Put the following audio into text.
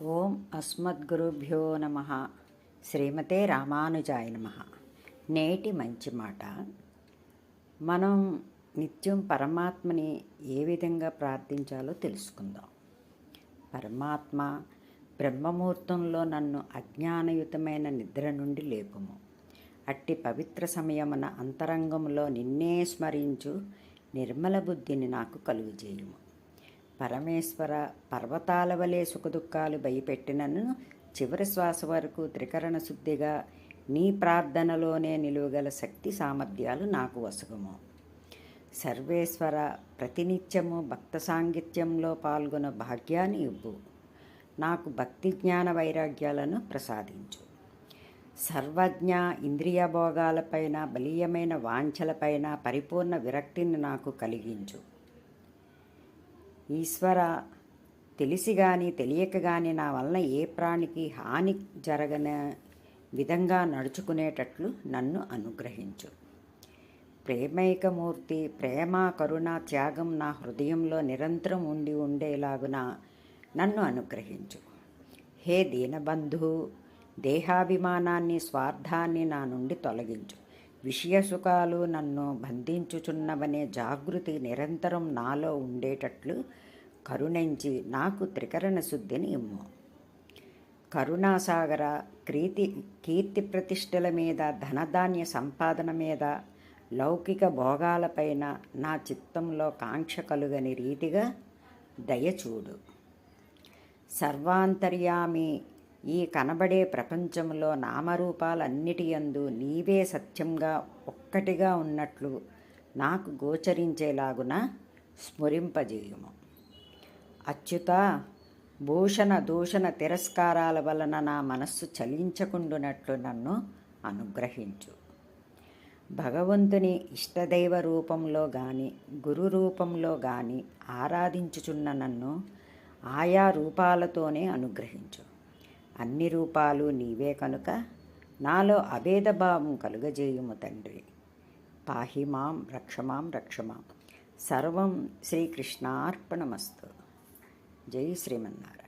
ఓం అస్మద్గురుభ్యో నమ. శ్రీమతే రామానుజాయ నమ. నేటి మంచి మాట. మనం నిత్యం పరమాత్మని ఏ విధంగా ప్రార్థించాలో తెలుసుకుందాం. పరమాత్మ, బ్రహ్మముహూర్తంలో నన్ను అజ్ఞానయుతమైన నిద్ర నుండి లేపుము. అట్టి పవిత్ర సమయమున అంతరంగంలో నిన్నే స్మరించు నిర్మల బుద్ధిని నాకు కలుగజేయుము. పరమేశ్వర, పర్వతాల వలె సుఖదుఖాలు భయపెట్టినను చివరి శ్వాస వరకు త్రికరణ శుద్ధిగా నీ ప్రార్థనలోనే నిలువగల శక్తి సామర్థ్యాలు నాకు వసగుము. సర్వేశ్వర, ప్రతినిత్యము భక్త సాంగిత్యంలో పాల్గొన భాగ్యాన్ని ఇవ్వు. నాకు భక్తి జ్ఞాన వైరాగ్యాలను ప్రసాదించు. సర్వజ్ఞ, ఇంద్రియ భోగాలపైన, బలీయమైన వాంఛలపైన పరిపూర్ణ విరక్తిని నాకు కలిగించు. ఈశ్వర, తెలిసి కానీ తెలియక కానీ నా వలన ఏ ప్రాణికి హాని జరగని విధంగా నడుచుకునేటట్లు నన్ను అనుగ్రహించు. ప్రేమైకమూర్తి, ప్రేమ, కరుణ, త్యాగం నా హృదయంలో నిరంతరం ఉండి ఉండేలాగున నన్ను అనుగ్రహించు. హే దీనబంధు, దేహాభిమానాన్ని, స్వార్థాన్ని నా నుండి తొలగించు. విషయసుఖాలు నన్ను బంధించుచున్నవనే జాగృతి నిరంతరం నాలో ఉండేటట్లు కరుణించి నాకు త్రికరణ శుద్ధిని ఇమ్ము. కరుణాసాగర, కీర్తి ప్రతిష్టల మీద, ధనధాన్య సంపాదన మీద, లౌకిక భోగాలపైన నా చిత్తంలో కాంక్ష కలుగని రీతిగా దయచూడు. సర్వాంతర్యామి, ఈ కనబడే ప్రపంచంలో నామరూపాలన్నిటియందు నీవే సత్యంగా ఒక్కటిగా ఉన్నట్లు నాకు గోచరించేలాగున స్ఫురింపజేయుము. అచ్యుత, భూషణ దూషణ తిరస్కారాల వలన నా మనస్సు చలించకుండునట్లు నన్ను అనుగ్రహించు. భగవంతుని ఇష్టదైవ రూపంలో కానీ గురు రూపంలో కానీ ఆరాధించుచున్న నన్ను ఆయా రూపాలతోనే అనుగ్రహించు. అన్ని రూపాలు నీవే కనుక నాలో అభేదభావం కలుగజేయుము తండ్రి. పాహిమాం రక్షమాం రక్షమాం. సర్వం శ్రీకృష్ణార్పణమస్తు. జై శ్రీమన్నారాయణ.